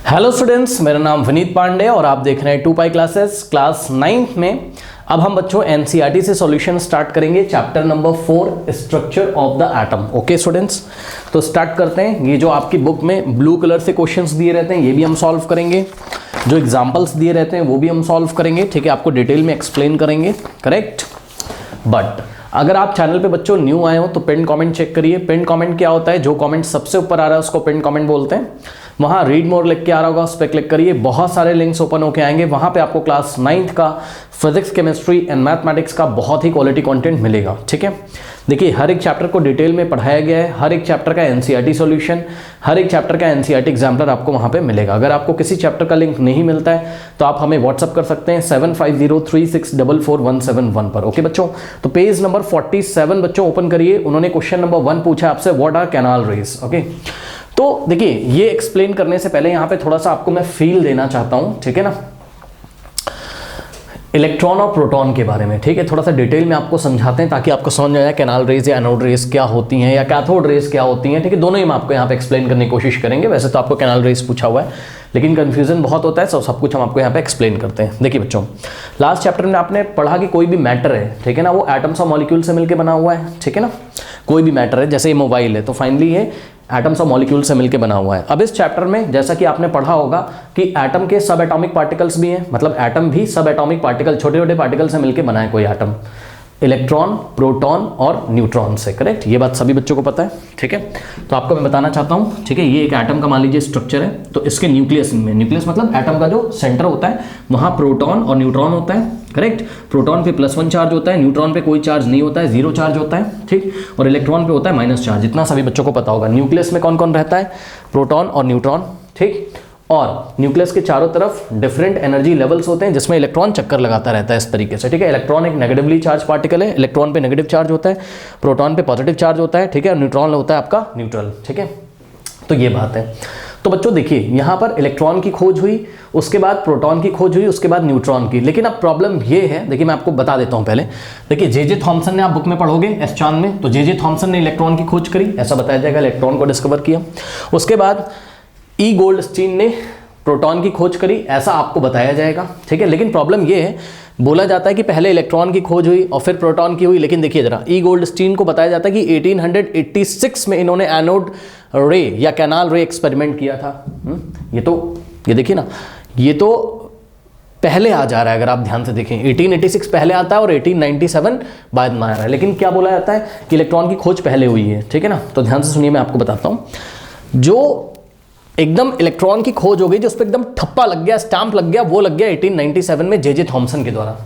Hello students, मेरा नाम विनीत पांडे और आप देख रहे हैं 2 पाई क्लासेस क्लास 9th में। अब हम बच्चों एनसीईआरटी से सॉल्यूशन स्टार्ट करेंगे, chapter number 4 structure of the atom. Okay students, तो स्टार्ट करते हैं। ये जो आपकी बुक में ब्लू कलर से क्वेश्चंस दिए रहते हैं ये भी हम सॉल्व करेंगे, जो एग्जाम्पल्स दिए रहते हैं वो भी हम सॉल्व करेंगे। ठीक है, आपको डिटेल में एक्सप्लेन करेंगे, करेक्ट। बट अगर आप चैनल पे बच्चों न्यू आए हो तो पिन कमेंट चेक करिए। पिन कमेंट क्या होता है? जो कमेंट सबसे ऊपर आ रहा है उसको पिन कमेंट बोलते हैं। वहां रीड मोर लिख के आ रहा होगा, उस पर क्लिक करिए, बहुत सारे लिंक्स ओपन होके आएंगे। वहां पे आपको क्लास 9th का फिजिक्स, केमिस्ट्री एंड मैथमेटिक्स का बहुत ही क्वालिटी कंटेंट मिलेगा। ठीक है, देखिए हर एक चैप्टर को डिटेल में पढ़ाया गया है, हर एक चैप्टर का एनसीईआरटी सॉल्यूशन, हर एक चैप्टर का एनसीईआरटी एग्जाम्पलर आपको वहां पे मिलेगा। अगर आपको किसी चैप्टर का लिंक नहीं मिलता है तो आप हमें व्हाट्सअप कर सकते हैं 7503644171 पर। ओके बच्चों, तो पेज नंबर 47 बच्चों ओपन करिए। उन्होंने क्वेश्चन नंबर 1 पूछा आपसे, what are canal rays. Okay, तो देखिए ये एक्सप्लेन करने से पहले यहां पे थोड़ा सा आपको मैं फील देना चाहता हूं, ठीक है ना, इलेक्ट्रॉन और प्रोटॉन के बारे में। ठीक है, थोड़ा सा डिटेल में आपको समझाते हैं ताकि आपको समझ में आए कैनाल रेज या एनोड रेज क्या होती हैं या कैथोड रेज क्या होती हैं। ठीक है, दोनों ही हम आपको यहाँ पे एक्सप्लेन करने की कोशिश करेंगे। वैसे तो आपको कैनाल रेज पूछा हुआ है लेकिन कंफ्यूजन बहुत होता है, सब कुछ हम आपको यहाँ पे एक्सप्लेन करते हैं। देखिए बच्चों, लास्ट चैप्टर में आपने पढ़ा कि कोई भी मैटर है, ठीक है ना, वो एटम्स और मॉलिक्यूल से मिलकर बना हुआ है। ठीक है ना, कोई भी मैटर है, जैसे ये मोबाइल है तो फाइनली ये एटम्स और मॉलिक्यूल से मिलकर बना हुआ है। अब इस चैप्टर में जैसा कि आपने पढ़ा होगा कि एटम के सब एटॉमिक पार्टिकल्स भी हैं, मतलब एटम भी सब एटॉमिक पार्टिकल, छोटे छोटे पार्टिकल से मिलकर बना है कोई एटम, इलेक्ट्रॉन, प्रोटॉन और न्यूट्रॉन से। करेक्ट, ये बात सभी बच्चों को पता है। ठीक है, तो आपको मैं बताना चाहता हूँ, ठीक है, ये एक एटम का मान लीजिए स्ट्रक्चर है, तो इसके न्यूक्लियस में, न्यूक्लियस मतलब एटम का जो सेंटर होता है, वहां प्रोटॉन और न्यूट्रॉन होता है। करेक्ट, प्रोटॉन पे +1 चार्ज होता है, न्यूट्रॉन पे कोई चार्ज नहीं होता है, 0 चार्ज होता है। ठीक, और इलेक्ट्रॉन पे होता है -, चार्ज। इतना सभी बच्चों को पता होगा। न्यूक्लियस में कौन कौन रहता है? प्रोटॉन और न्यूट्रॉन। ठीक, और न्यूक्लियस के चारों तरफ डिफरेंट एनर्जी लेवल्स होते हैं जिसमें इलेक्ट्रॉन चक्कर लगाता रहता है इस तरीके से। ठीक है, इलेक्ट्रॉन एक नेगेटिवली चार्ज पार्टिकल है, इलेक्ट्रॉन पे नेगेटिव चार्ज होता है, प्रोटॉन पे पॉजिटिव चार्ज होता है। ठीक है, और न्यूट्रॉन होता है आपका न्यूट्रल। ठीक है, तो ये बात है। तो बच्चों देखिए यहाँ पर इलेक्ट्रॉन की खोज हुई, उसके बाद प्रोटॉन की खोज हुई, उसके बाद न्यूट्रॉन की। लेकिन अब प्रॉब्लम ये है, देखिए मैं आपको बता देता हूँ पहले। देखिए जे थॉमसन ने, आप बुक में पढ़ोगे एस चांद में, तो जे थॉमसन ने इलेक्ट्रॉन की खोज करी, ऐसा बताया जाएगा, इलेक्ट्रॉन को डिस्कवर किया। उसके बाद ई गोल्डस्टीन ने प्रोटॉन की खोज करी, ऐसा आपको बताया जाएगा। ठीक है, लेकिन प्रॉब्लम ये है, बोला जाता है कि पहले इलेक्ट्रॉन की खोज हुई और फिर प्रोटॉन की हुई, लेकिन देखिए जरा, ई गोल्डस्टीन को बताया जाता है कि 1886 में इन्होंने एनोड रे या कैनाल रे एक्सपेरिमेंट किया था। ये देखिए ना, ये तो पहले आ जा रहा है। अगर आप ध्यान से देखें 1886 पहले आता है और 1897 बाद में आ रहा है, लेकिन क्या बोला जाता है कि इलेक्ट्रॉन की खोज पहले हुई है। ठीक है ना, तो ध्यान से सुनिए, मैं आपको बताता हूँ। जो एकदम इलेक्ट्रॉन की खोज हो गई, जो उस पर एकदम ठप्पा लग गया, स्टैंप लग गया, वो लग गया 1897 में जे थॉमसन के द्वारा।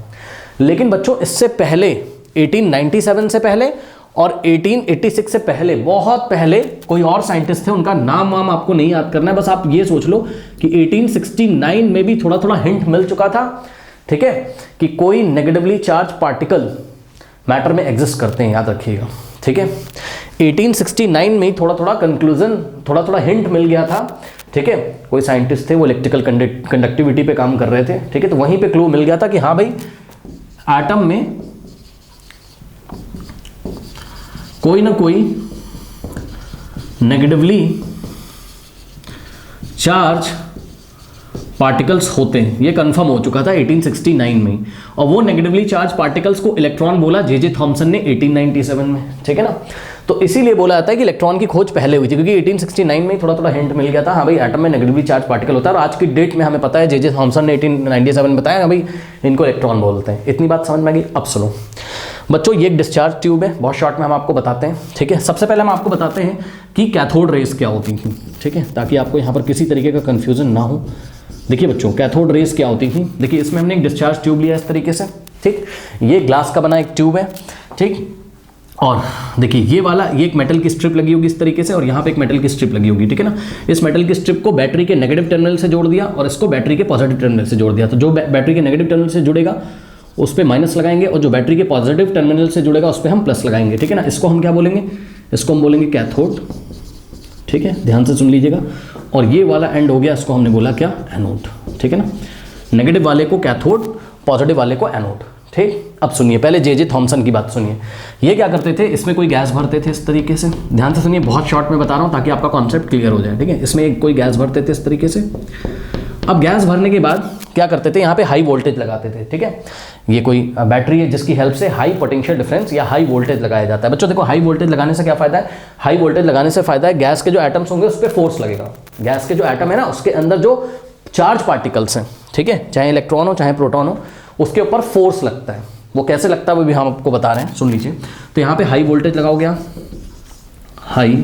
लेकिन बच्चों इससे पहले, 1897 से पहले और 1886 से पहले, बहुत पहले कोई और साइंटिस्ट थे, उनका नाम वाम आपको नहीं याद करना है, बस आप ये सोच लो कि 1869 में भी थोड़ा थोड़ा हिंट मिल चुका था। ठीक है, कि कोई नेगेटिवली चार्ज पार्टिकल मैटर में एग्जिस्ट करते हैं, याद रखिएगा। ठीक है, 1869 में थोड़ा थोड़ा कंक्लूजन, थोड़ा थोड़ा हिंट मिल गया था। ठीक है, कोई साइंटिस्ट थे, वो इलेक्ट्रिकल कंडक्टिविटी पे काम कर रहे थे। ठीक है, तो वहीं पे क्लू मिल गया था कि हाँ भाई, एटम में कोई ना कोई नेगेटिवली चार्ज पार्टिकल्स होते हैं। ये कंफर्म हो चुका था 1869 में, और वो नेगेटिवली चार्ज पार्टिकल्स को इलेक्ट्रॉन बोला जे थॉमसन ने 1897 में। ठीक है ना, तो इसीलिए बोला जाता है कि इलेक्ट्रॉन की खोज पहले हुई थी, क्योंकि 1869 में थोड़ा थोड़ा हिंट मिल गया था, हाँ भाई एटम में नेगेटिवली चार्ज पार्टिकल होता है। और आज की डेट में हमें पता है जे थॉमसन ने 1897 में बताया, हाँ भाई इनको इलेक्ट्रॉन बोलते हैं। इतनी बात समझ में आ गई? अब सुनो बच्चों, ये एक डिस्चार्ज ट्यूब है, बहुत शॉर्ट में हम आपको बताते हैं। ठीक है, सबसे पहले हम आपको बताते हैं कि कैथोड रेज क्या होती थी। ठीक है, ताकि आपको यहाँ पर किसी तरीके का कंफ्यूजन ना हो। देखिए बच्चों, कैथोड रेज क्या होती थी। देखिए इसमें हमने एक डिस्चार्ज ट्यूब लिया इस तरीके से। ठीक, ये ग्लास का बना एक ट्यूब है। ठीक, और देखिए ये वाला, ये एक मेटल की स्ट्रिप लगी होगी इस तरीके से, और यहाँ पे एक मेटल की स्ट्रिप लगी होगी। ठीक है ना, इस मेटल की स्ट्रिप को बैटरी के नेगेटिव टर्मिनल से जोड़ दिया और इसको बैटरी के पॉजिटिव टर्मिनल से जोड़ दिया। तो जो बैटरी के नेगेटिव टर्मिनल से जुड़ेगा उस पर माइनस लगाएंगे, और जो बैटरी के पॉजिटिव टर्मिनल से जुड़ेगा उस पर हम प्लस लगाएंगे। ठीक है ना, इसको हम क्या बोलेंगे? इसको हम बोलेंगे कैथोड। ठीक है, ध्यान से सुन लीजिएगा। और ये वाला एंड हो गया, इसको हमने बोला क्या? एनोड। ठीक है ना, नेगेटिव वाले को कैथोड, पॉजिटिव वाले को एनोड। ठीक, अब सुनिए, पहले जे थॉमसन की बात सुनिए। ये क्या करते थे, इसमें कोई गैस भरते थे इस तरीके से, ध्यान से सुनिए, बहुत शॉर्ट में बता रहा हूँ ताकि आपका कॉन्सेप्ट क्लियर हो जाए, ठीक है। इसमें कोई गैस भरते थे इस तरीके से। अब गैस भरने के बाद क्या करते थे, यहाँ पे हाई वोल्टेज लगाते थे, ठीक है। ये कोई बैटरी है जिसकी हेल्प से हाई पोटेंशियल डिफरेंस या हाई वोल्टेज लगाया जाता है। बच्चों देखो, हाई वोल्टेज लगाने से क्या फायदा है, हाई वोल्टेज लगाने से फायदा है गैस के जो एटम्स होंगे उस पर फोर्स लगेगा। गैस के जो एटम है ना, उसके अंदर जो चार्ज पार्टिकल्स हैं, ठीक है, चाहे इलेक्ट्रॉन हो चाहे प्रोटॉन हो, उसके ऊपर फोर्स लगता है। वो कैसे लगता है वो भी हम आपको बता रहे हैं, सुन लीजिए। तो यहाँ पे हाई वोल्टेज लगाओगे आप, हाई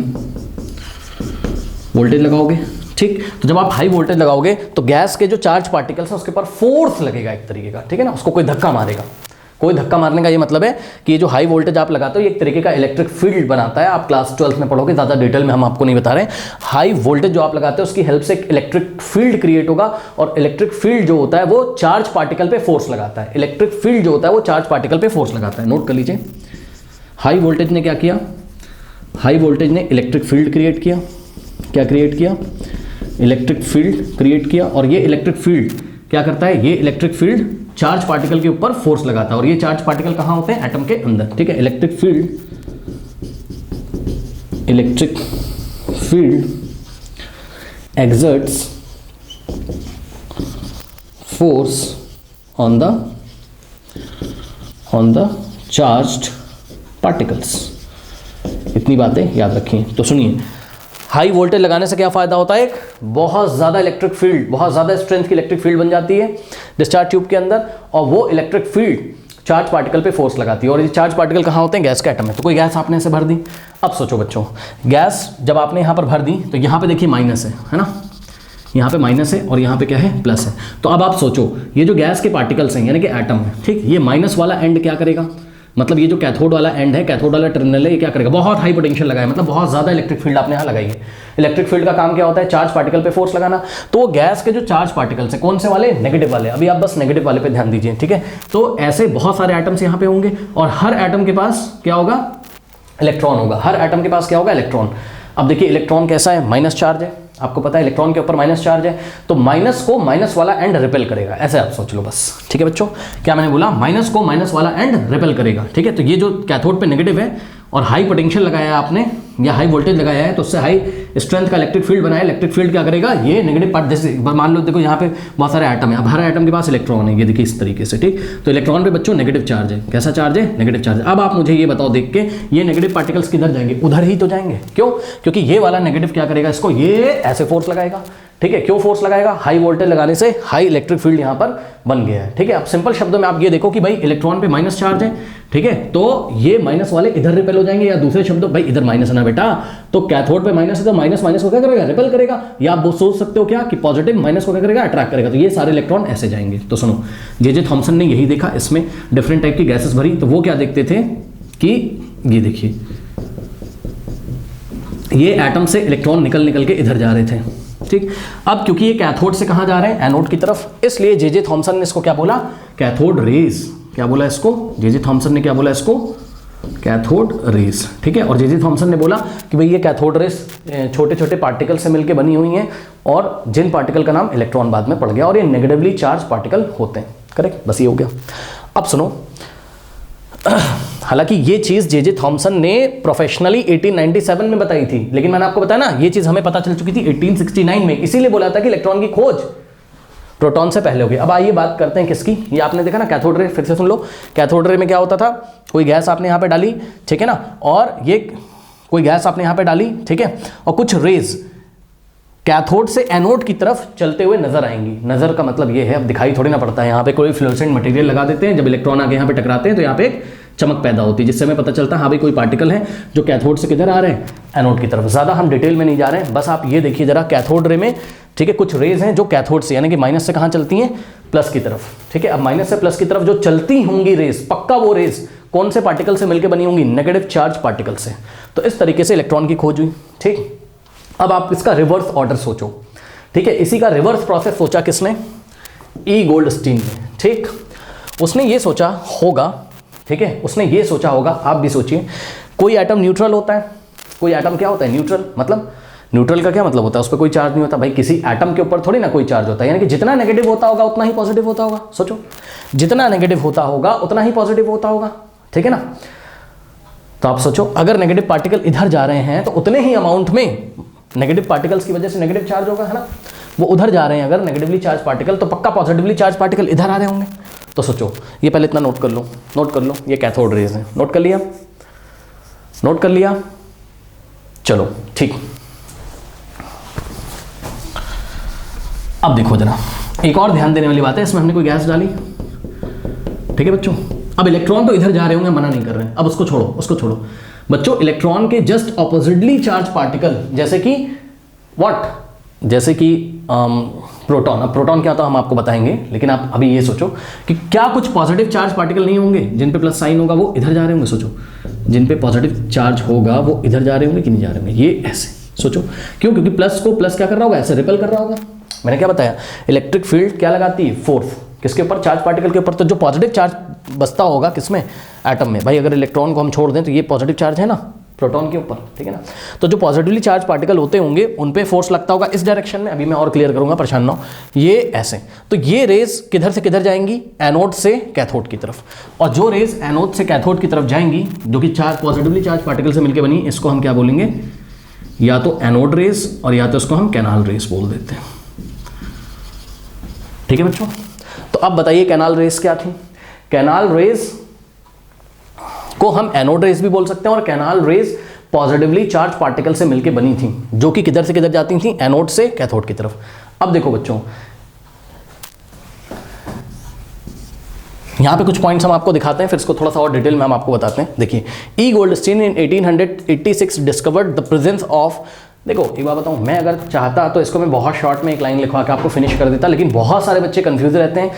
वोल्टेज लगाओगे, ठीक। तो जब आप हाई वोल्टेज लगाओगे तो गैस के जो चार्ज पार्टिकल्स हैं उसके ऊपर फोर्स लगेगा एक तरीके का, ठीक है ना, उसको कोई धक्का मारेगा। कोई धक्का मारने का ये मतलब है कि ये जो हाई वोल्टेज आप लगाते हो ये एक तरीके का इलेक्ट्रिक फील्ड बनाता है। आप क्लास 12th में पढ़ोगे, ज़्यादा डिटेल में हम आपको नहीं बता रहे। हाई वोल्टेज जो आप लगाते हो उसकी हेल्प से एक इलेक्ट्रिक फील्ड क्रिएट होगा, और इलेक्ट्रिक फील्ड जो होता है वो चार्ज पार्टिकल पे फोर्स लगाता है। इलेक्ट्रिक फील्ड जो होता है वो चार्ज पार्टिकल पे फोर्स लगाता है। नोट कर लीजिए, हाई वोल्टेज ने क्या किया, हाई वोल्टेज ने इलेक्ट्रिक फील्ड क्रिएट किया। क्या क्रिएट किया, इलेक्ट्रिक फील्ड क्रिएट किया। और ये इलेक्ट्रिक फील्ड क्या करता है, ये इलेक्ट्रिक फील्ड चार्ज पार्टिकल के ऊपर फोर्स लगाता है। और ये चार्ज पार्टिकल कहाँ होते हैं, एटम के अंदर, ठीक है। Electric field exerts force on the charged particles। इतनी बातें याद रखिए। तो सुनिए, हाई वोल्टेज लगाने से क्या फायदा होता है, एक बहुत ज़्यादा इलेक्ट्रिक फील्ड, बहुत ज़्यादा स्ट्रेंथ की इलेक्ट्रिक फील्ड बन जाती है डिस्चार्ज ट्यूब के अंदर, और वो इलेक्ट्रिक फील्ड चार्ज पार्टिकल पे फोर्स लगाती है। और ये चार्ज पार्टिकल कहाँ होते हैं, गैस के एटम में। तो कोई गैस आपने ऐसे भर दी। अब सोचो बच्चों, गैस जब आपने यहाँ पर भर दी तो यहाँ पे देखिए माइनस है ना, यहाँ पे माइनस है और यहाँ पे क्या है, प्लस है। तो अब आप सोचो, ये जो गैस के पार्टिकल्स हैं यानी कि एटम है, ठीक, ये माइनस वाला एंड क्या करेगा, मतलब ये जो कैथोड वाला एंड है, कैथोड वाला टर्मिनल है, ये क्या करेगा, बहुत हाई पोटेंशियल लगाया, मतलब बहुत ज़्यादा इलेक्ट्रिक फील्ड आपने यहाँ लगाई है। इलेक्ट्रिक फील्ड का काम क्या होता है, चार्ज पार्टिकल पे फोर्स लगाना। तो गैस के जो चार्ज पार्टिकल्स हैं, कौन से वाले, नेगेटिव वाले। अभी आप बस नेगेटिव वाले पे ध्यान दीजिए, ठीक है। तो ऐसे बहुत सारे एटम्स यहाँ पे होंगे, और हर एटम के पास क्या होगा, इलेक्ट्रॉन होगा। हर एटम के पास क्या होगा, इलेक्ट्रॉन। अब देखिए इलेक्ट्रॉन कैसा है, माइनस चार्ज है, आपको पता है इलेक्ट्रॉन के ऊपर माइनस चार्ज है, तो माइनस को माइनस वाला एंड रिपेल करेगा। ऐसे आप सोच लो बस, ठीक है बच्चों। क्या मैंने बोला, माइनस को माइनस वाला एंड रिपेल करेगा, ठीक है। तो ये जो कैथोड पे नेगेटिव है और हाई पोटेंशियल लगाया है आपने या हाई वोल्टेज लगाया है, तो उससे हाई स्ट्रेंथ का इलेक्ट्रिक फील्ड बनाया। इलेक्ट्रिक फील्ड क्या करेगा, ये नेगेटिव पार्ट, जैसे मान लो देखो यहाँ पे बहुत सारे एटम है, अब हर एटम के पास इलेक्ट्रॉन है, ये देखिए इस तरीके से, ठीक। तो इलेक्ट्रॉन पे बच्चों नेगेटिव चार्ज है। कैसा चार्ज है, नेगेटिव चार्ज। अब आप मुझे ये बताओ देख के, ये नेगेटिव पार्टिकल्स किधर जाएंगे, उधर ही तो जाएंगे। क्यों, क्योंकि ये वाला नेगेटिव क्या करेगा, इसको ये ऐसे फोर्स लगाएगा, ठीक है। क्यों फोर्स लगाएगा, हाई वोल्टेज लगाने से हाई इलेक्ट्रिक फील्ड यहाँ पर बन गया है, ठीक है। अब सिंपल शब्दों में आप ये देखो कि भाई इलेक्ट्रॉन पे माइनस चार्ज है, ठीक है, तो ये माइनस वाले इधर रिपेल हो जाएंगे, या दूसरे शब्दों भाई इधर माइनस है ना बेटा, तो कैथोड पे माइनस है तो माइनस माइनस को क्या करेगा, रिपेल करेगा। या आप वो सोच सकते हो क्या कि पॉजिटिव माइनस को क्या करेगा, अट्रैक्ट करेगा। तो ये सारे इलेक्ट्रॉन ऐसे जाएंगे। तो सुनो, जे थॉमसन ने यही देखा, इसमें डिफरेंट टाइप की गैसेस भरी। तो वो क्या देखते थे कि ये देखिए, ये एटम से इलेक्ट्रॉन निकल निकल के इधर जा रहे थे, ठीक। अब क्योंकि ये कैथोड से कहां जा रहे हैं, एनोड की तरफ, इसलिए जे थॉमसन ने इसको क्या बोला, कैथोड रेज। क्या बोला इसको, जे थॉमसन ने क्या बोला इसको, कैथोड रेज, ठीक है। और जे थॉमसन ने बोला कि भाई ये कैथोड रेज छोटे छोटे पार्टिकल से मिलकर बनी हुई हैं, और जिन पार्टिकल का नाम इलेक्ट्रॉन बाद में पड़ गया, और ये नेगेटिवली चार्ज पार्टिकल होते हैं। करेक्ट, बस ये हो गया। अब सुनो, हालांकि ये चीज जे थॉमसन ने प्रोफेशनली 1897 में बताई थी, लेकिन मैंने आपको बताया ना ये चीज हमें पता चल चुकी थी 1869 में, इसीलिए बोला था कि इलेक्ट्रॉन की खोज प्रोटॉन से पहले होगी। अब आइए बात करते हैं किसकी, ये आपने देखा ना कैथोड रे, फिर से सुन लो। कैथोड रे में क्या होता था, कोई गैस आपने यहाँ पे डाली, ठीक है ना, और ये कोई गैस आपने यहाँ पे डाली, ठीक है, और कुछ रेज कैथोड से एनोड की तरफ चलते हुए नजर आएंगी। नजर का मतलब ये है, अब दिखाई थोड़ी ना पड़ता है, यहाँ पे कोई फ्लोरोसेंट मटेरियल लगा देते हैं, जब इलेक्ट्रॉन आगे यहाँ पे टकराते हैं तो यहाँ पे एक चमक पैदा होती है, जिससे हमें पता चलता है हाँ भाई कोई पार्टिकल है जो कैथोड से किधर आ रहे हैं, एनोड की तरफ। ज़्यादा हम डिटेल में नहीं जा रहे हैं, बस आप ये देखिए जरा कैथोड रे में, ठीक है, कुछ रेज हैं जो कैथोड से यानी कि माइनस से कहाँ चलती हैं, प्लस की तरफ, ठीक है। अब माइनस से प्लस की तरफ जो चलती होंगी रेज, पक्का वो रेज कौन से पार्टिकल से मिलकर बनी होंगी, नेगेटिव चार्ज पार्टिकल से। तो इस तरीके से इलेक्ट्रॉन की खोज हुई, ठीक। अब आप इसका रिवर्स ऑर्डर सोचो, ठीक है, इसी का रिवर्स प्रोसेस सोचा किसने, ई गोल्डस्टीन ने, ठीक। उसने ये सोचा होगा, ठीक है, उसने ये सोचा होगा, आप भी सोचिए, कोई एटम न्यूट्रल होता है, कोई एटम क्या होता है, न्यूट्रल, मतलब न्यूट्रल का क्या मतलब होता है, उस पर कोई चार्ज नहीं होता। भाई किसी एटम के ऊपर थोड़ी ना कोई चार्ज होता है, यानी कि जितना नेगेटिव होता होगा उतना ही पॉजिटिव होता होगा। सोचो, जितना नेगेटिव होता होगा उतना ही पॉजिटिव होता होगा, ठीक है ना। तो आप सोचो, अगर नेगेटिव पार्टिकल इधर जा रहे हैं तो उतने ही अमाउंट में नेगेटिव पार्टिकल्स की वजह से नेगेटिव चार्ज होगा, है ना। वो उधर जा रहे हैं अगर नेगेटिवली चार्ज पार्टिकल, तो पक्का पॉजिटिवली चार्ज पार्टिकल इधर आ रहे होंगे। तो सोचो, ये पहले इतना नोट कर लो, नोट कर लो, ये कैथोड रेज है। नोट कर लिया, नोट कर लिया, चलो ठीक। अब देखो जरा, एक और ध्यान देने वाली बात है, इसमें हमने कोई गैस डाली, ठीक है बच्चों। अब इलेक्ट्रॉन तो इधर जा रहे होंगे, मना नहीं कर रहे हैं, अब उसको छोड़ो, उसको छोड़ो बच्चों। इलेक्ट्रॉन के जस्ट ऑपोजिटली चार्ज पार्टिकल, जैसे कि व्हाट, जैसे कि प्रोटॉन। अब प्रोटॉन क्या होता है हम आपको बताएंगे, लेकिन आप अभी ये सोचो कि क्या कुछ पॉजिटिव चार्ज पार्टिकल नहीं होंगे जिन पे प्लस साइन होगा, वो इधर जा रहे होंगे। सोचो, जिन पे पॉजिटिव चार्ज होगा वो इधर जा रहे होंगे कि नहीं जा रहे होंगे, ये ऐसे सोचो। क्यों? क्योंकि प्लस को प्लस क्या कर रहा होगा, ऐसे रिपेल कर रहा होगा। मैंने क्या बताया, इलेक्ट्रिक फील्ड क्या लगाती है, फोर्स, किसके ऊपर, चार्ज पार्टिकल के ऊपर। तो जो पॉजिटिव चार्ज बचता होगा किसमें, एटम में। भाई अगर इलेक्ट्रॉन को हम छोड़ दें तो ये पॉजिटिव चार्ज है ना प्रोटॉन के ऊपर, ठीक है ना। तो जो पॉजिटिवली चार्ज पार्टिकल होते होंगे उन पे फोर्स लगता होगा इस डायरेक्शन में। अभी मैं और क्लियर करूंगा, परेशान ना हो। ये ऐसे, तो ये रेज किधर से किधर जाएंगी, एनोड से कैथोड की तरफ। और जो रेज एनोड से कैथोड की तरफ जाएंगी, जो कि चार्ज पॉजिटिवली चार्ज पार्टिकल से मिलकर बनी, इसको हम क्या बोलेंगे, या तो एनोड रेज और या तो इसको हम कैनाल रेज बोल देते हैं, ठीक है बच्चों। तो अब बताइए कैनाल रेज क्या थी। कैनाल रेज को हम एनोड रेज भी बोल सकते हैं, और canal raise positively charge particle से मिलकर बनी थी, जो कि किधर से किधर जाती थी, एनोड से कैथोड की तरफ। अब देखो बच्चों, यहां पे कुछ पॉइंट्स हम आपको दिखाते हैं, फिर इसको थोड़ा सा और डिटेल में हम आपको बताते हैं। देखिए, ई Goldstein in 1886 discovered the presence of, देखो एक बात बताऊं, मैं अगर चाहता तो इसको मैं बहुत शॉर्ट में एक लाइन लिखवा के आपको फिनिश कर देता, लेकिन बहुत सारे बच्चे कंफ्यूज रहते हैं,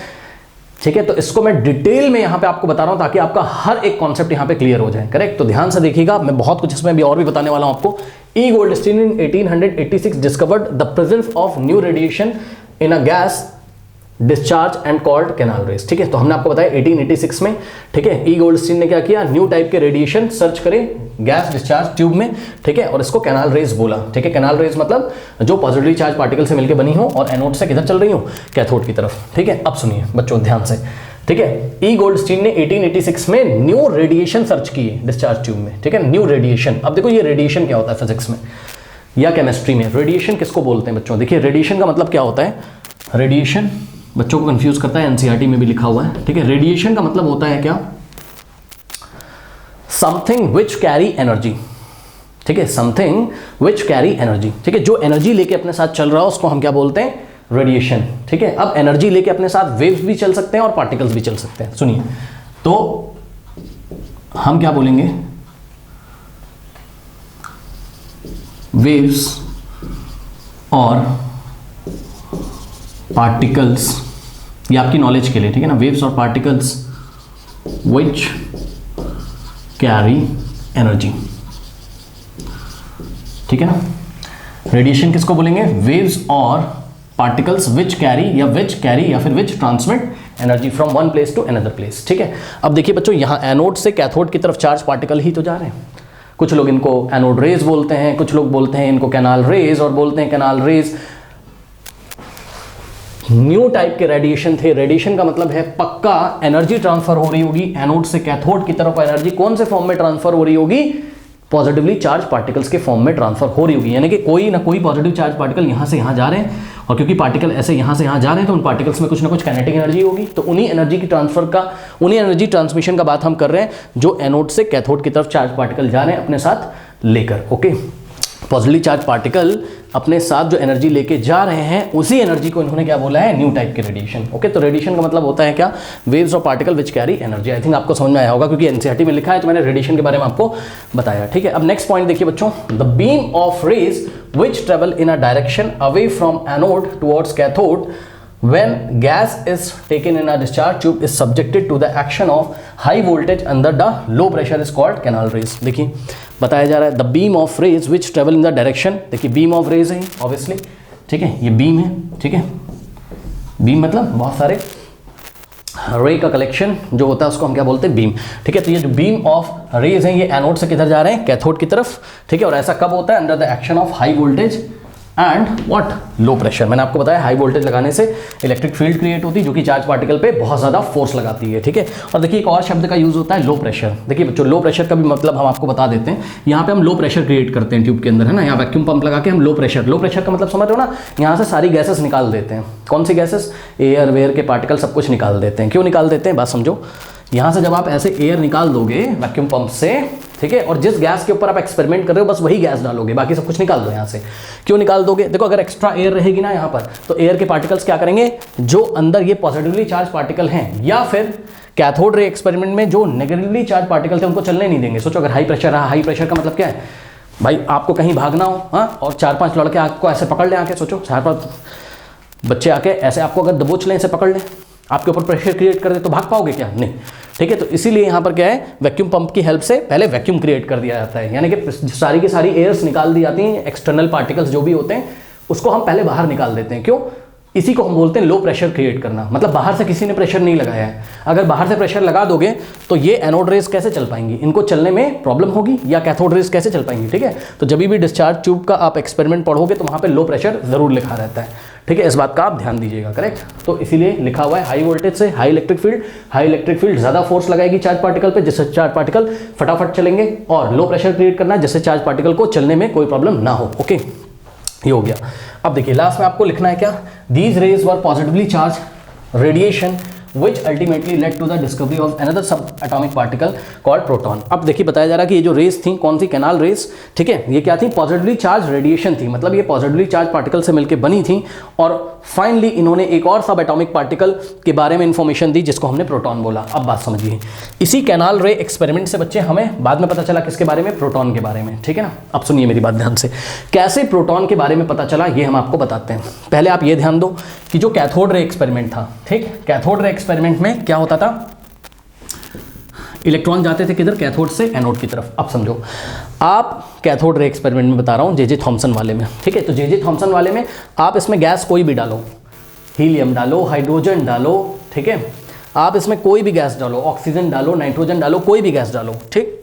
ठीक है। तो इसको मैं डिटेल में यहां पे आपको बता रहा हूं ताकि आपका हर एक कॉन्सेप्ट यहां पे क्लियर हो जाए, करेक्ट। तो ध्यान से देखिएगा, मैं बहुत कुछ इसमें अभी और भी बताने वाला हूं आपको। ई Goldstein in 1886 discovered the presence of new radiation in a gas discharge and called canal raise, ठीक है। तो हमने आपको बताया 1886 में, ठीक है, ई गोल्डस्टीन ने क्या किया, न्यू टाइप के रेडिएशन सर्च करे गैस डिस्चार्ज ट्यूब में, ठीक है, और इसको कैनाल रेज बोला, ठीक है। कैनाल रेज मतलब जो पॉजिटिवली चार्ज पार्टिकल से मिलकर बनी हो और एनोड से किधर चल रही हो, कैथोड की तरफ, ठीक है। अब सुनिए बच्चों ध्यान से, ठीक है। ई गोल्डस्टीन ने 1886 में न्यू रेडिएशन सर्च किए डिस्चार्ज ट्यूब में, ठीक है, न्यू रेडिएशन। अब देखो ये रेडिएशन क्या होता है फिजिक्स में या केमिस्ट्री में, रेडिएशन किसको बोलते हैं बच्चों। देखिए रेडिएशन का मतलब क्या होता है, रेडिएशन बच्चों को कंफ्यूज करता है, एनसीईआरटी में भी लिखा हुआ है, ठीक है। रेडिएशन का मतलब होता है क्या, समथिंग विच कैरी एनर्जी, ठीक है, समथिंग विच कैरी एनर्जी, ठीक है। जो एनर्जी लेके अपने साथ चल रहा हो उसको हम क्या बोलते हैं, रेडिएशन, ठीक है। अब एनर्जी लेके अपने साथ वेव्स भी चल सकते हैं और पार्टिकल्स भी चल सकते हैं। सुनिए, तो हम क्या बोलेंगे, वेव्स और पार्टिकल्स, ये आपकी नॉलेज के लिए, ठीक है ना, वेव्स और पार्टिकल्स विच कैरी एनर्जी, ठीक है ना। रेडिएशन किसको बोलेंगे, वेव्स और पार्टिकल्स विच कैरी या फिर which transmit energy from one place to another place, ठीक है। अब देखिए बच्चों, यहां एनोड से कैथोड की तरफ चार्ज पार्टिकल ही तो जा रहे हैं। कुछ लोग इनको एनोड रेज बोलते हैं, कुछ लोग बोलते हैं इनको कैनाल रेज, और बोलते हैं कैनाल रेज न्यू टाइप के रेडिएशन थे। रेडिएशन का मतलब है पक्का एनर्जी ट्रांसफर हो रही होगी एनोड से कैथोड की तरफ। एनर्जी कौन से फॉर्म में ट्रांसफर हो रही होगी, पॉजिटिवली चार्ज पार्टिकल्स के फॉर्म में ट्रांसफर हो रही होगी, यानी कि कोई ना कोई पॉजिटिव चार्ज पार्टिकल यहां से यहां जा रहे हैं, और क्योंकि पार्टिकल ऐसे यहां से यहां जा रहे हैं तो उन पार्टिकल्स में कुछ ना कुछ काइनेटिक एनर्जी होगी। तो उन्हीं एनर्जी की ट्रांसफर का, उन्हीं एनर्जी ट्रांसमिशन का बात हम कर रहे हैं जो एनोड से कैथोड की तरफ चार्ज पार्टिकल जा रहे हैं अपने साथ लेकर, ओके। पॉजिटिवली चार्ज पार्टिकल अपने साथ जो एनर्जी लेके जा रहे हैं उसी एनर्जी को इन्होंने क्या बोला है, न्यू टाइप के रेडिएशन, ओके। तो रेडिएशन का मतलब होता है क्या, वेव्स और particle which carry energy. I think आपको समझ में आया होगा क्योंकि एनसीईआरटी में लिखा है, तो मैंने रेडिएशन के बारे में आपको बताया, ठीक है। अब नेक्स्ट पॉइंट देखिए बच्चों, the beam of rays which travel in a direction away from anode towards cathode when gas is taken in a discharge tube is subjected to the action of high voltage under the low pressure is called canal rays। देखिए बताया जा रहा है, the beam of rays which travel in the direction, देखिए beam of rays है obviously, ठीक है, ये beam है, ठीक है, beam मतलब बहुत सारे रे का कलेक्शन जो होता है उसको हम क्या बोलते हैं, बीम। ठीक है, तो ये जो बीम ऑफ रेज हैं ये एनोड से किधर जा रहे हैं, कैथोड की तरफ। ठीक है, और ऐसा कब होता है, under the action of high voltage and what, low pressure. मैंने आपको बताया हाई वोल्टेज लगाने से इलेक्ट्रिक फील्ड क्रिएट होती है जो कि चार्ज पार्टिकल पे बहुत ज़्यादा फोर्स लगाती है। ठीक है, और देखिए एक और शब्द का यूज़ होता है लो प्रेशर। देखिए बच्चों, लो प्रेशर का भी मतलब हम आपको बता देते हैं। यहाँ पे हम लो प्रेशर क्रिएट करते हैं ट्यूब के अंदर, है ना। यहाँ वैक्यूम पंप लगा के हम लो प्रेशर का मतलब समझ रहे हो ना, यहाँ से सारी गैसेस निकाल देते हैं। कौन सी गैसेस, एयर वेयर के पार्टिकल सब कुछ निकाल देते हैं। क्यों निकाल देते हैं, बात समझो। यहाँ से जब आप ऐसे एयर निकाल दोगे वैक्यूम पंप से, ठीक है, और जिस गैस के ऊपर आप एक्सपेरिमेंट कर रहे हो बस वही गैस डालोगे, बाकी सब कुछ निकाल दो यहाँ से। क्यों निकाल दोगे, देखो अगर एक्स्ट्रा एयर रहेगी ना यहाँ पर, तो एयर के पार्टिकल्स क्या करेंगे, जो अंदर ये पॉजिटिवली चार्ज पार्टिकल हैं या फिर कैथोड रे एक्सपेरिमेंट में जो नेगेटिवली चार्ज पार्टिकल थे उनको चलने नहीं देंगे। सोचो अगर हाई प्रेशर रहा, हाई प्रेशर का मतलब क्या है भाई, आपको कहीं भागना हो, हाँ, और 4-5 लड़के आपको ऐसे पकड़ लें आके, सोचो 4-5 बच्चे आके ऐसे आपको अगर दबोच लें, ऐसे पकड़ लें, आपके ऊपर प्रेशर क्रिएट कर दे, तो भाग पाओगे क्या, नहीं। ठीक है, तो इसीलिए यहाँ पर क्या है, वैक्यूम पंप की हेल्प से पहले वैक्यूम क्रिएट कर दिया जाता है, यानी कि सारी की सारी एयर्स निकाल दी जाती हैं, एक्सटर्नल पार्टिकल्स जो भी होते हैं उसको हम पहले बाहर निकाल देते हैं। क्यों, इसी को हम बोलते हैं लो प्रेशर क्रिएट करना, मतलब बाहर से किसी ने प्रेशर नहीं लगाया है। अगर बाहर से प्रेशर लगा दोगे तो ये एनोड रेज कैसे चल पाएंगी, इनको चलने में प्रॉब्लम होगी, या कैथोड रेज कैसे चल पाएंगी। ठीक है, तो जब भी डिस्चार्ज ट्यूब का आप एक्सपेरिमेंट पढ़ोगे तो वहाँ पे लो प्रेशर जरूर लिखा रहता है। ठीक है, इस बात का आप ध्यान दीजिएगा, करेक्ट। तो इसीलिए लिखा हुआ है हाई वोल्टेज से हाई इलेक्ट्रिक फील्ड ज़्यादा फोर्स लगाएगी चार्ज पार्टिकल पे, जिससे चार्ज पार्टिकल फटाफट चलेंगे, और लो प्रेशर क्रिएट करना है जिससे चार्ज पार्टिकल को चलने में कोई प्रॉब्लम ना हो। ओके, ये हो गया। अब देखिए लास्ट में आपको लिखना है क्या, these raise were positively charge radiation which ultimately led to the discovery of another subatomic particle called proton। अब देखिए बताया जा रहा है कि ये जो रेस थी, कौन सी, कैनाल रेस। ठीक है, ये क्या थी, पॉजिटिवली चार्ज रेडिएशन थी, मतलब ये पॉजिटिवली चार्ज पार्टिकल से मिलकर बनी थी, और फाइनली इन्होंने एक और सब एटॉमिक पार्टिकल के बारे में इंफॉर्मेशन दी जिसको हमने प्रोटॉन बोला। अब बात समझिए, इसी कैनाल रे एक्सपेरिमेंट से बच्चे हमें बाद में पता चला किसके बारे में, प्रोटॉन के बारे में। ठीक है ना, अब सुनिए मेरी बात ध्यान से, कैसे प्रोटॉन के बारे में पता चला ये हम आपको बताते हैं। पहले आप ये ध्यान दो कि जो कैथोड रे एक्सपेरिमेंट था, ठीक, कैथोड रे एक्सपेरिमेंट में क्या होता था, इलेक्ट्रॉन जाते थे किधर, कैथोड से एनोड की तरफ। अब समझो, आप कैथोड रे एक्सपेरिमेंट में बता रहा हूं, जे थॉमसन वाले में। ठीक है, तो जे थॉमसन वाले में आप इसमें गैस कोई भी डालो, हीलियम डालो, हाइड्रोजन डालो, ठीक है, आप इसमें कोई भी गैस डालो, ऑक्सीजन डालो, नाइट्रोजन डालो, कोई भी गैस डालो, ठीक,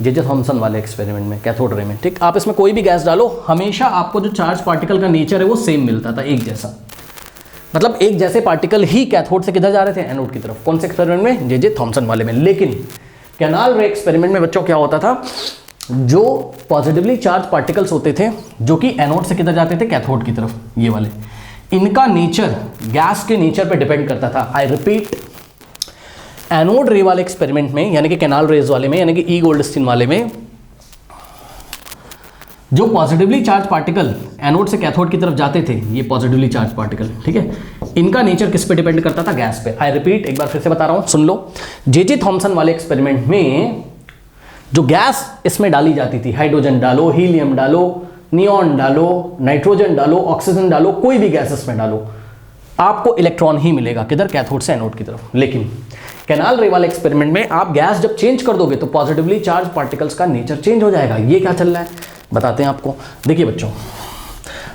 जे थॉमसन वाले एक्सपेरिमेंट में कैथोड रे में, ठीक, आप इसमें कोई भी गैस डालो, हमेशा आपको जो चार्ज पार्टिकल का नेचर है वो सेम मिलता था, एक जैसा, मतलब एक जैसे पार्टिकल ही कैथोड से किधर जा रहे थे, एनोड की तरफ। कौन से एक्सपेरिमेंट में, जे थॉमसन वाले में। लेकिन कैनाल रे एक्सपेरिमेंट में बच्चों क्या होता था, जो पॉजिटिवली चार्ज पार्टिकल्स होते थे जो कि एनोड से किधर जाते थे, कैथोड की तरफ, ये वाले, इनका नेचर गैस के नेचर पे डिपेंड करता था। आई रिपीट, एनोड रे वाले एक्सपेरिमेंट में, यानी कि कैनाल रेज वाले में, यानी कि ई गोल्डस्टीन वाले में, जो पॉजिटिवली चार्ज पार्टिकल एनोड से कैथोड की तरफ जाते थे, ये पॉजिटिवली चार्ज पार्टिकल, ठीक है, इनका नेचर किस पे डिपेंड करता था, गैस पे। आई रिपीट, एक बार फिर से बता रहा हूं, सुन लो। जे थॉमसन वाले एक्सपेरिमेंट में जो गैस इसमें डाली जाती थी, हाइड्रोजन डालो, हीलियम डालो, नियॉन डालो, नाइट्रोजन डालो, ऑक्सीजन डालो, कोई भी गैस इसमें डालो, आपको इलेक्ट्रॉन ही मिलेगा, किधर, कैथोड से एनोड की तरफ। लेकिन कैनाल रे वाले एक्सपेरिमेंट में आप गैस जब चेंज कर दोगे तो पॉजिटिवली चार्ज पार्टिकल्स का नेचर चेंज हो जाएगा। ये क्या चल रहा है बताते हैं आपको। देखिए बच्चों,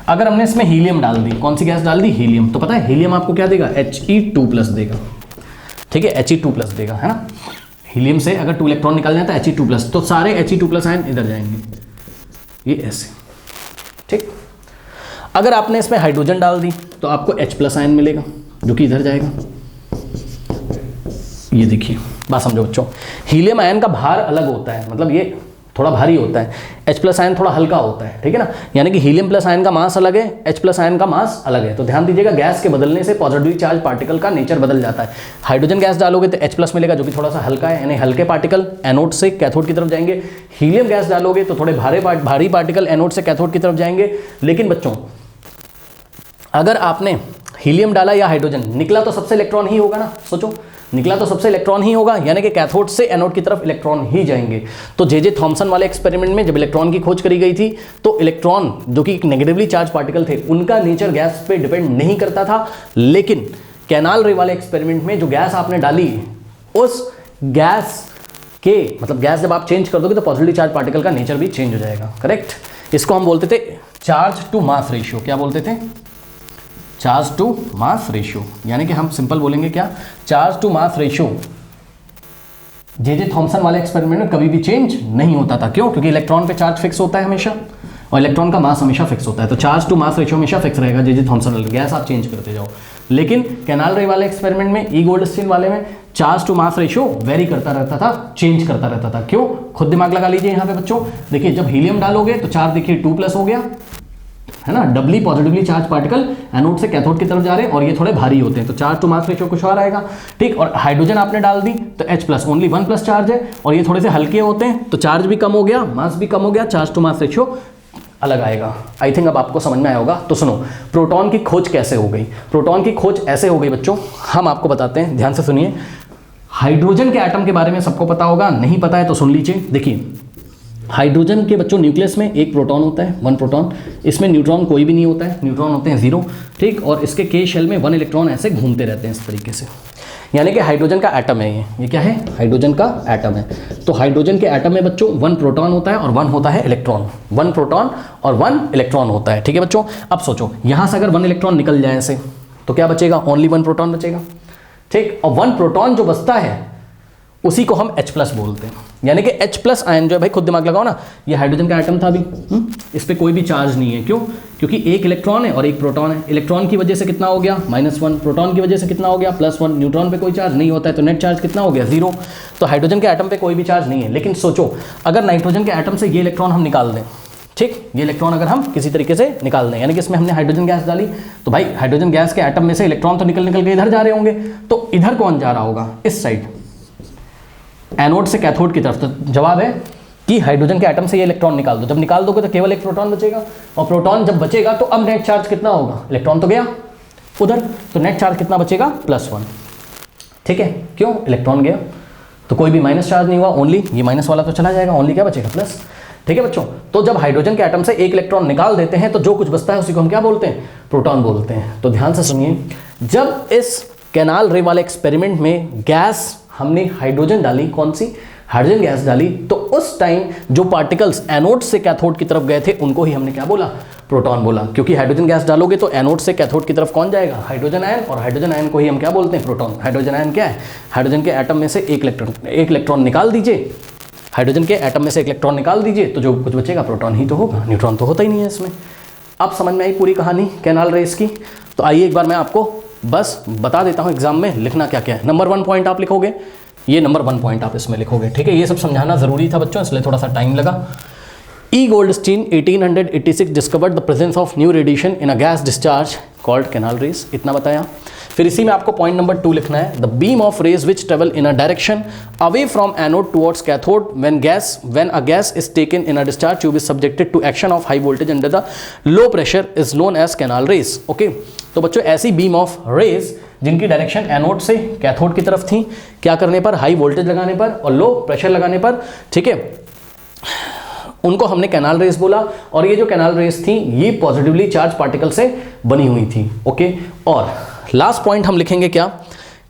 अगर हमने इसमें हीलियम डाल दी, कौन सी गैस डाल दी, हीलियम, तो पता है हीलियम आपको क्या देगा, He2+ देगा, ठीक है, He2+ देगा, है ना। हीलियम से अगर 2 इलेक्ट्रॉन निकल जाता है He2+, तो सारे He2+ आयन इधर जाएंगे, ये ऐसे, ठीक। अगर आपने इसमें हाइड्रोजन डाल दी तो आपको H+ आयन मिलेगा जो कि इधर जाएगा। ये देखिए, बात समझो बच्चों, हीलियम आयन का भार अलग होता है, मतलब ये थोड़ा भारी होता है, H+ आयन थोड़ा हल्का होता है, ठीक है ना, यानी कि हीलियम प्लस आयन का मास अलग है, H+ आयन का मास अलग है। तो ध्यान दीजिएगा, गैस के बदलने से पॉजिटिवली चार्ज पार्टिकल का नेचर बदल जाता है। हाइड्रोजन गैस डालोगे तो H+ मिलेगा जो कि थोड़ा सा हल्का है, यानी हल्के पार्टिकल एनोड से कैथोड की तरफ जाएंगे। हीलियम गैस डालोगे तो थोड़े भारी पार्टिकल एनोड से कैथोड की तरफ जाएंगे। लेकिन बच्चों, अगर आपने हीलियम डाला या हाइड्रोजन, निकला तो सबसे इलेक्ट्रॉन ही होगा ना, सोचो, निकला तो सबसे इलेक्ट्रॉन ही होगा, यानी कि कैथोड से एनोड की तरफ इलेक्ट्रॉन ही जाएंगे। तो जे थॉमसन वाले एक्सपेरिमेंट में जब इलेक्ट्रॉन की खोज करी गई थी तो इलेक्ट्रॉन जो कि नेगेटिवली चार्ज पार्टिकल थे, उनका नेचर गैस पे डिपेंड नहीं करता था। लेकिन कैनाल रे वाले एक्सपेरिमेंट में जो गैस आपने डाली, उस गैस के, मतलब गैस जब आप चेंज कर दोगे तो पॉजिटिवली चार्ज पार्टिकल का नेचर भी चेंज हो जाएगा, करेक्ट। इसको हम बोलते the charge to mass ratio. क्या बोलते थे, चार्ज टू मास रेशियो, यानी कि हम सिंपल बोलेंगे क्या, charge to mass ratio J Thomson वाले एक्सपेरिमेंट में कभी भी चेंज नहीं होता था। क्यों? क्योंकि इलेक्ट्रॉन पे चार्ज फिक्स होता है हमेशा और इलेक्ट्रॉन का मास हमेशा फिक्स होता है, तो चार्ज टू मास रेशियो हमेशा फिक्स रहेगा जे थॉमसन वाले, गैस आप चेंज करते जाओ। लेकिन कैनाल रे वाले एक्सपेरिमेंट में, ई गोल्डस्टीन वाले में charge to mass ratio vary करता रहता था, चेंज करता रहता था। क्यों? खुद दिमाग लगा लीजिए यहाँ पे बच्चों। देखिए जब हीलियम डालोगे तो चार्ज देखिए 2+ हो गया, है ना, डबली पॉजिटिवली चार्ज पार्टिकल एनोड से कैथोड की तरफ जा रहे हैं और ये थोड़े भारी होते हैं, तो चार्ज टू मास रेशियो कुछ और आएगा। ठीक, और हाइड्रोजन आपने डाल दी तो H+, ओनली 1+ चार्ज है और ये थोड़े से हल्के होते हैं, तो चार्ज भी कम हो गया, मास भी कम हो गया, चार्ज टू मास रेशियो अलग आएगा। आई थिंक अब आपको समझ में आया होगा। तो सुनो, प्रोटॉन की खोज कैसे हो गई? प्रोटॉन की खोज ऐसे हो गई बच्चों, हम आपको बताते हैं, ध्यान से सुनिए। हाइड्रोजन के एटम के बारे में सबको पता होगा, नहीं पता है तो सुन लीजिए। देखिए हाइड्रोजन के बच्चों न्यूक्लियस में एक प्रोटॉन होता है, 1 प्रोटॉन, इसमें न्यूट्रॉन कोई भी नहीं होता है, न्यूट्रॉन होते हैं 0। ठीक, और इसके के शेल में 1 इलेक्ट्रॉन ऐसे घूमते रहते हैं इस तरीके से, यानी कि हाइड्रोजन का एटम है ये क्या है? हाइड्रोजन का एटम है। तो हाइड्रोजन के एटम में बच्चों 1 प्रोटॉन होता है और 1 होता है इलेक्ट्रॉन, 1 प्रोटॉन और 1 इलेक्ट्रॉन होता है। ठीक है बच्चों, अब सोचो यहाँ से अगर 1 इलेक्ट्रॉन निकल जाए ऐसे तो क्या बचेगा? ओनली 1 प्रोटॉन बचेगा। ठीक, और 1 प्रोटॉन जो बचता है उसी को हम H+ बोलते हैं, यानी कि H+ आयन जो है, भाई खुद दिमाग लगाओ ना, ये हाइड्रोजन का एटम था अभी, इस पे कोई भी चार्ज नहीं है। क्यों? क्योंकि एक इलेक्ट्रॉन है और एक प्रोटॉन है। इलेक्ट्रॉन की वजह से कितना हो गया? -1, प्रोटॉन की वजह से कितना हो गया? +1, न्यूट्रॉन पे कोई चार्ज नहीं होता है तो नेट चार्ज कितना हो गया? 0। तो हाइड्रोजन के एटम पे कोई भी चार्ज नहीं है। लेकिन सोचो अगर नाइट्रोजन के एटम से ये इलेक्ट्रॉन हम निकाल दें, ठीक, ये इलेक्ट्रॉन अगर हम किसी तरीके से निकाल दें, यानी कि इसमें हमने हाइड्रोजन गैस डाली, तो भाई हाइड्रोजन गैस के एटम में से इलेक्ट्रॉन तो निकल के इधर जा रहे होंगे, तो इधर कौन जा रहा होगा? इस साइड, एनोड से कैथोड की तरफ। तो जवाब है कि हाइड्रोजन के एटम से ये इलेक्ट्रॉन निकाल दो। जब निकाल दोगे तो केवल एक प्रोटॉन बचेगा, और प्रोटॉन जब बचेगा तो अब नेट चार्ज कितना होगा? इलेक्ट्रॉन तो गया उधर, तो नेट चार्ज कितना बचेगा? +1। ठीक है, क्यों? इलेक्ट्रॉन गया तो कोई भी माइनस चार्ज नहीं हुआ, ओनली ये माइनस वाला तो चला जाएगा, ओनली क्या बचेगा? प्लस। ठीक है बच्चों, तो जब हाइड्रोजन के एटम से एक इलेक्ट्रॉन निकाल देते हैं तो जो कुछ बचता है उसी को हम क्या बोलते हैं? प्रोटॉन बोलते हैं। तो ध्यान से सुनिए, जब इस कैनाल रे वाले एक्सपेरिमेंट में गैस हमने हाइड्रोजन डाली, कौन सी? हाइड्रोजन गैस डाली, तो उस टाइम जो पार्टिकल्स एनोड से कैथोड की तरफ गए थे उनको ही हमने क्या बोला? प्रोटॉन बोला। क्योंकि हाइड्रोजन गैस डालोगे तो एनोड से कैथोड की तरफ कौन जाएगा? हाइड्रोजन आयन, और हाइड्रोजन आयन को ही हम क्या बोलते हैं? प्रोटॉन। हाइड्रोजन आयन क्या है? हाइड्रोजन के एटम में से एक इलेक्ट्रॉन निकाल दीजिए, हाइड्रोजन के एटम में से एक इलेक्ट्रॉन निकाल दीजिए तो जो कुछ बचेगा प्रोटॉन ही तो होगा, न्यूट्रॉन तो होता ही नहीं है इसमें। अब समझ में आई पूरी कहानी कैनाल रेस की? तो आइए एक बार मैं आपको बस बता देता हूँ एग्जाम में लिखना क्या क्या है। नंबर 1 पॉइंट आप लिखोगे, ये नंबर 1 पॉइंट आप इसमें लिखोगे। ठीक है, ये सब समझाना जरूरी था बच्चों, इसलिए थोड़ा सा टाइम लगा। E Goldstein 1886 discovered the presence of new radiation in a gas discharge called canal rays, इतना बताया। फिर इसी में आपको पॉइंट नंबर 2 लिखना है, the beam of rays which travel in a direction away from anode towards cathode when a gas is taken in a discharge tube is subjected to action of high voltage under the low pressure is known as canal rays. Okay, तो बच्चों ऐसी beam of rays जिनकी direction anode से cathode की तरफ थी, क्या करने पर? हाई वोल्टेज लगाने पर और लो प्रेशर लगाने पर। ठीक है, उनको हमने कैनाल रेस बोला, और ये जो कैनाल रेस थी ये पॉजिटिवली चार्ज पार्टिकल से बनी हुई थी। ओके, और लास्ट पॉइंट हम लिखेंगे क्या,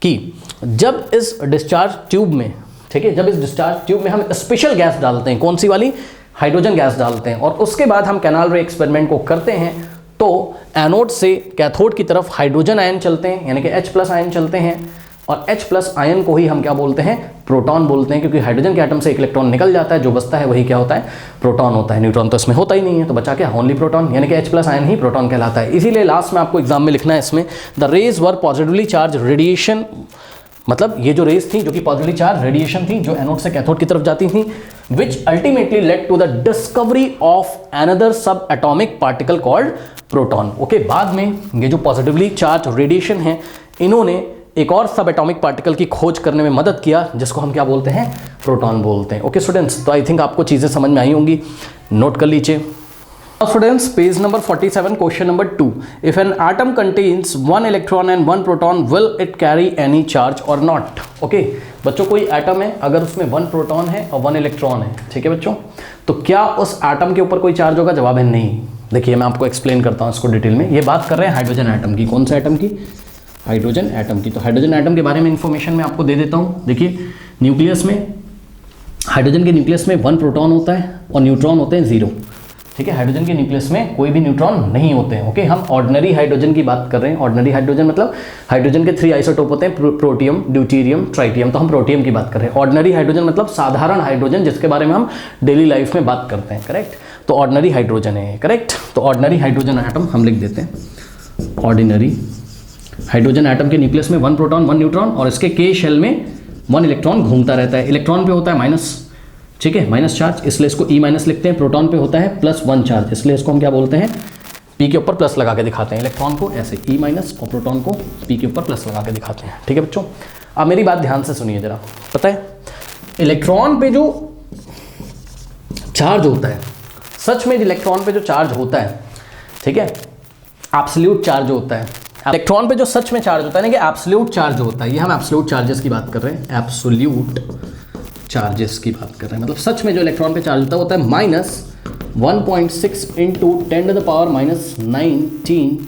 कि जब इस डिस्चार्ज ट्यूब में, ठीक है, जब इस डिस्चार्ज ट्यूब में हम स्पेशल गैस डालते हैं, कौन सी वाली? हाइड्रोजन गैस डालते हैं, और उसके बाद हम कैनाल रे एक्सपेरिमेंट को करते हैं, तो एनोड से कैथोड की तरफ हाइड्रोजन आयन चलते हैं, यानी कि H+ आयन चलते हैं, और H+ आयन को ही हम क्या बोलते हैं? प्रोटॉन बोलते हैं, क्योंकि हाइड्रोजन के एटम से एक इलेक्ट्रॉन निकल जाता है, जो बचता है वही क्या होता है? प्रोटॉन होता है। न्यूट्रॉन तो इसमें होता ही नहीं है, तो बचा क्या? ओनली प्रोटॉन, यानी कि H+ आयन ही प्रोटॉन कहलाता है। इसीलिए लास्ट में आपको एग्जाम में लिखना है इसमें, the raise were positively charge radiation, मतलब ये जो रेज थी जो कि पॉजिटिवली चार्ज रेडिएशन थी, जो एनोड से कैथोड की तरफ जाती थी, which ultimately led to the discovery of another subatomic particle called proton. Okay, बाद में ये जो पॉजिटिवली चार्ज रेडिएशन है, इन्होंने एक और सब एटॉमिक पार्टिकल की खोज करने में मदद किया, जिसको हम क्या बोलते हैं? प्रोटॉन बोलते हैं। ओके स्टूडेंट्स, तो आई थिंक आपको चीज़ें समझ में आई होंगी, नोट कर लीजिए। Students, page number 47, question number 2, if an atom contains 1 electron and 1 proton will it carry any charge और नॉट? ओके बच्चों, कोई एटम है, अगर उसमें 1 प्रोटॉन है और 1 इलेक्ट्रॉन है, ठीक है बच्चों, तो क्या उस एटम के ऊपर कोई चार्ज होगा? जवाब है नहीं। देखिए मैं आपको एक्सप्लेन करता हूँ इसको डिटेल में। ये बात कर रहे हैं हाइड्रोजन एटम की। कौन से एटम की? हाइड्रोजन एटम की। तो हाइड्रोजन एटम के बारे में इंफॉर्मेशन मैं आपको दे देता हूँ। देखिए न्यूक्लियस में, हाइड्रोजन के न्यूक्लियस में 1 प्रोटॉन होता है और न्यूट्रॉन होते हैं 0। ठीक है, हाइड्रोजन के न्यूक्लियस में कोई भी न्यूट्रॉन नहीं होते हैं। ओके, हम ऑर्डिनरी हाइड्रोजन की बात कर रहे हैं। ऑर्डिनरी हाइड्रोजन मतलब हाइड्रोजन के 3 आइसोटोप होते हैं, प्रोटियम, ड्यूटेरियम, ट्राइटियम। तो हम प्रोटियम की बात कर रहे हैं। ऑर्डिनरी हाइड्रोजन मतलब साधारण हाइड्रोजन, जिसके बारे में हम डेली लाइफ में बात करते हैं। करेक्ट, तो ऑर्डिनरी हाइड्रोजन है। करेक्ट, तो ऑर्डिनरी हाइड्रोजन एटम हम लिख देते हैं। ऑर्डिनरी हाइड्रोजन एटम के न्यूक्लियस में 1 प्रोटॉन 1 न्यूट्रॉन, और इसके के शेल में 1 इलेक्ट्रॉन घूमता रहता है। इलेक्ट्रॉन पे होता है माइनस, ठीक है, माइनस चार्ज, इसलिए इसको ई माइनस लिखते हैं। प्रोटॉन पे होता है +1 चार्ज, इसलिए इसको हम क्या बोलते हैं, पी के ऊपर प्लस लगा के दिखाते हैं। इलेक्ट्रॉन को ऐसे ई माइनस और प्रोटॉन को पी के ऊपर प्लस लगा के दिखाते हैं। ठीक है बच्चों, अब मेरी बात ध्यान से सुनिए जरा। पता है इलेक्ट्रॉन पे जो चार्ज होता है, सच में इलेक्ट्रॉन पे जो चार्ज होता है, ठीक है, एब्सोल्यूट चार्ज होता है। इलेक्ट्रॉन पे जो सच में चार्ज होता है ना, कि एब्सोल्यूट चार्ज होता है, ये हम एब्सोल्यूट चार्जेस की बात कर रहे हैं। एब्सोल्यूट चार्जेस की बात कर रहे हैं, मतलब सच में जो इलेक्ट्रॉन पे चार्ज होता है -1.6 into 10⁻⁻19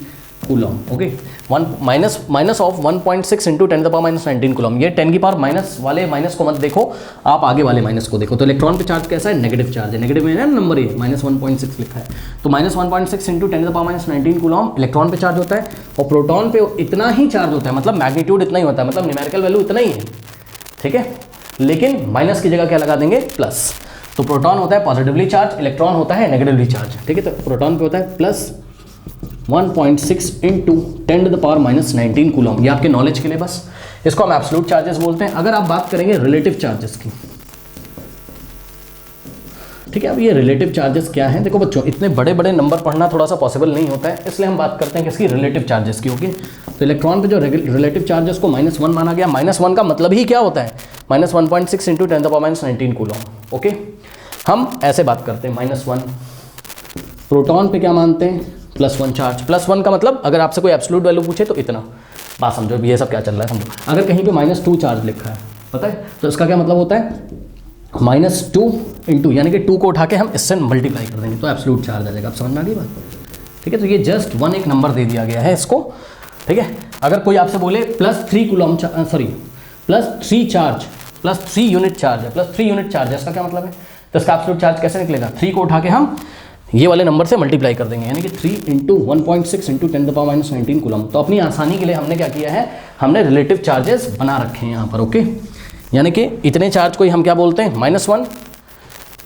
coulomb. Okay, minus of 1.6 into 10⁻⁻19 coulomb. ये 10 की पावर माइनस वाले माइनस को मत देखो, आप आगे वाले माइनस को देखो। तो इलेक्ट्रॉन पे चार्ज कैसा है, नेगेटिव चार्ज है। नेगेटिव में ना नंबर ये -1.6 लिखा है, तो -1.6 इंटू 10⁻⁻19 कूलम इलेक्ट्रॉन पे चार्ज होता है, और प्रोटॉन पे इतना ही चार्ज होता है, मतलब मैग्नीट्यूड इतना ही होता है, मतलब न्यूमेरिकल वैल्यू इतना ही है। ठीक है, लेकिन माइनस की जगह क्या लगा देंगे, प्लस। तो प्रोटॉन होता है पॉजिटिवली चार्ज, इलेक्ट्रॉन होता है नेगेटिवली चार्ज। ठीक है, तो प्रोटॉन पे होता है +1.6 इंटू 10⁻⁻19 कूलम। ये आपके नॉलेज के लिए बस, इसको हम एब्सोल्यूट चार्जेस बोलते हैं। अगर आप बात करेंगे रिलेटिव चार्जेस की, ठीक है, अब ये रिलेटिव चार्जेस क्या हैं, देखो बच्चों, इतने बड़े बड़े नंबर पढ़ना थोड़ा सा पॉसिबल नहीं होता है, इसलिए हम बात करते हैं किसकी, रिलेटिव चार्जेस की। ओके, तो इलेक्ट्रॉन पे जो रिलेटिव चार्जेस को -1 माना गया। -1 का मतलब ही क्या होता है, -1.6 इंटू 10⁻⁻19 कूलम। ओके, हम ऐसे बात करते हैं -1। प्रोटॉन पे क्या मानते हैं, +1 चार्ज। +1 का मतलब अगर आपसे कोई एब्सोल्यूट वैल्यू पूछे तो इतना, बात समझो, ये सब क्या चल रहा है समझो। अगर कहीं पे -2 चार्ज लिखा है, पता है, तो इसका क्या मतलब होता है, -2 इंटू, यानी कि 2 को उठा के हम इससे मल्टीप्लाई कर देंगे तो एब्सोल्यूट चार्ज आ जाएगा। आप समझ में आ गई बात। ठीक है, तो ये जस्ट 1 एक नंबर दे दिया गया है इसको। ठीक है, अगर कोई आपसे बोले +3 coulomb, sorry +3 charge, +3 unit charge है, +3 यूनिट चार्ज है, इसका क्या मतलब है, तो इसका एब्सोल्यूट चार्ज कैसे निकलेगा, 3 को उठा के हम ये वाले नंबर से मल्टीप्लाई कर देंगे, यानी कि 3 इंटू 1.6 इंटू 10⁻⁻19 कूलम। तो अपनी आसानी के लिए हमने क्या किया है, हमने रिलेटिव चार्जेस बना रखे हैं यहाँ पर। ओके, यानी कि इतने चार्ज को ही हम क्या बोलते हैं, -1,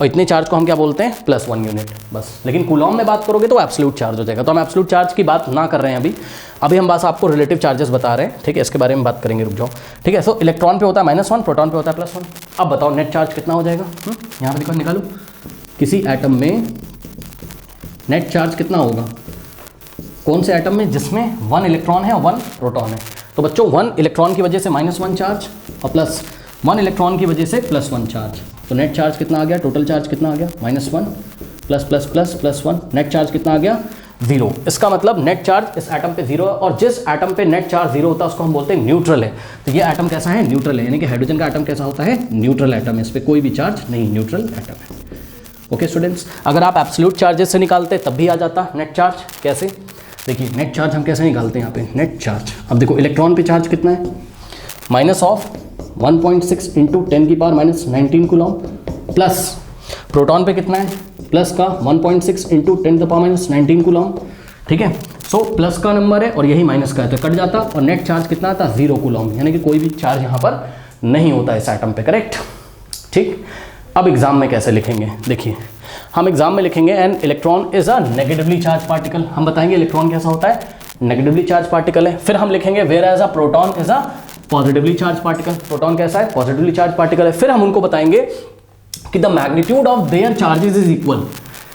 और इतने चार्ज को हम क्या बोलते हैं, +1 यूनिट, बस। लेकिन कूलम में बात करोगे तो एब्सोल्यूट चार्ज हो जाएगा। तो हम एब्सोल्यूट चार्ज की बात ना कर रहे हैं अभी हम बस आपको रिलेटिव चार्जेस बता रहे हैं। ठीक है, इसके बारे में बात करेंगे, रुक जाओ। ठीक है, सो इलेक्ट्रॉन पे होता है -1, प्रोटॉन पे होता है +1। अब बताओ नेट चार्ज कितना हो जाएगा, यहाँ पर निकालो, किसी एटम में नेट चार्ज कितना होगा, कौन से एटम में, जिसमें 1 इलेक्ट्रॉन है और 1 प्रोटॉन है। तो बच्चों 1 इलेक्ट्रॉन की वजह से -1 चार्ज और +1 इलेक्ट्रॉन की वजह से +1 चार्ज। तो नेट चार्ज कितना आ गया, टोटल चार्ज कितना आ गया, -1 ++++1, नेट चार्ज कितना आ गया, 0। इसका मतलब नेट चार्ज इस एटम पे 0 है, और जिस एटम पे नेट चार्ज 0 होता है उसको हम बोलते हैं न्यूट्रल है। तो ये एटम कैसा है, न्यूट्रल है, यानी कि हाइड्रोजन का एटम कैसा होता है, न्यूट्रल एटम है, इस पर कोई भी चार्ज नहीं, न्यूट्रल एटम है। ओके स्टूडेंट्स, अगर आप एब्सोल्यूट चार्जेस से निकालते तब भी आ जाता नेट चार्ज। कैसे, देखिए नेट चार्ज हम कैसे निकालते हैं, यहाँ पे नेट चार्ज। अब देखो इलेक्ट्रॉन पे चार्ज कितना है, -1.6 इंटू 10⁻⁻19 कूलम, प्लस प्रोटॉन पे कितना है, प्लस का 1.6 इंटू 10⁻⁻19 कूलम। ठीक है, सो प्लस का नंबर है और यही माइनस का है, तो कट जाता, और नेट चार्ज कितना आता, 0 कूलम, यानी कि कोई भी चार्ज यहाँ पर नहीं होता इस एटम पे। करेक्ट, ठीक। अब एग्जाम में कैसे लिखेंगे, देखिए हम एग्जाम में लिखेंगे an electron is a negatively charge particle. हम बताएंगे इलेक्ट्रॉन कैसा होता है, नेगेटिवली चार्ज पार्टिकल है। फिर हम लिखेंगे whereas a proton is a positively charge particle. Proton कैसा है, पॉजिटिवली चार्ज पार्टिकल है। फिर हम उनको बताएंगे कि the magnitude of their charges is equal,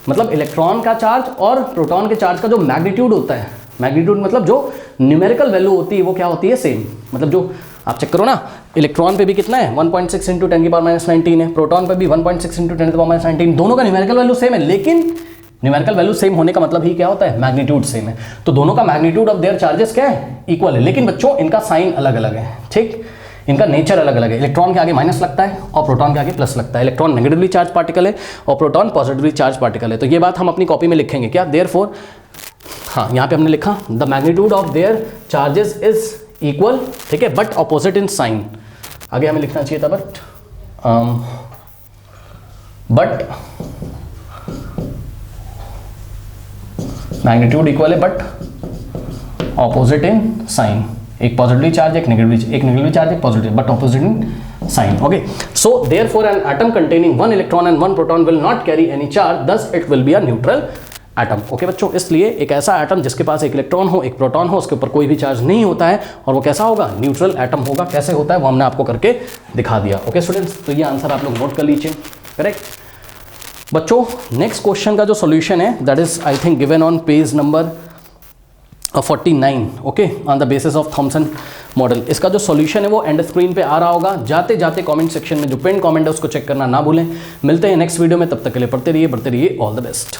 मतलब इलेक्ट्रॉन का चार्ज और प्रोटॉन के चार्ज का जो मैग्नीट्यूड होता है, मैग्नीट्यूड मतलब जो न्यूमेरिकल वैल्यू होती है वो क्या होती है, सेम। मतलब जो आप चेक करो ना, इलेक्ट्रॉन पे भी कितना है, 1.6 इंटू 10⁻⁻19 है, प्रोटॉन पे भी 1.6 इंटू 10⁻⁻19, दोनों का न्यूमेरिकल वैल्यू सेम है। लेकिन न्यूमेरिकल वैल्यू सेम होने का मतलब ही क्या होता है, मैग्नीट्यूड सेम है। तो दोनों का मैग्नीट्यूड ऑफ देयर चार्जेस क्या है, इक्वल है। लेकिन बच्चों इनका साइन अलग अलग है, ठीक, इनका नेचर अलग अलग है। इलेक्ट्रॉन के आगे माइनस लगता है और प्रोटॉन के आगे प्लस लगता है। इलेक्ट्रॉन नेगेटिवली चार्ज पार्टिकल है और प्रोटॉन पॉजिटिवली चार्ज पार्टिकल है। तो ये बात हम अपनी कॉपी में लिखेंगे क्या, देयरफॉर, हाँ यहाँ पे हमने लिखा the magnitude of their charges is equal, ठीक है, बट ऑपोजिट इन साइन। आगे हमें लिखना चाहिए था बट मैग्नीट्यूड इक्वल है बट ऑपोजिट इन साइन, एक पॉजिटिव चार्ज एक नेगेटिव चार्ज एक positive but opposite in sign. Okay, so therefore an atom containing 1 electron and 1 proton will not carry any charge, thus it will be a neutral atom. Okay बच्चों, इसलिए एक ऐसा atom जिसके पास एक electron हो एक proton हो, उसके ऊपर कोई भी चार्ज नहीं होता है और वो कैसा होगा, न्यूट्रल एटम होगा। कैसे होता है वो हमने आपको करके दिखा दिया। ओके स्टूडेंट्स, तो ये आंसर आप लोग नोट कर लीजिए, करेक्ट। बच्चों नेक्स्ट क्वेश्चन का जो सॉल्यूशन है that is I think given on page number 49, okay, on the basis of Thompson model. इसका जो सॉल्यूशन है वो एंड स्क्रीन पे आ रहा होगा, जाते जाते कमेंट सेक्शन में जो पिन कमेंट है उसको चेक करना ना भूलें। मिलते हैं नेक्स्ट वीडियो में, तब तक के लिए पढ़ते रहिए, बढ़ते रहिए, ऑल द बेस्ट।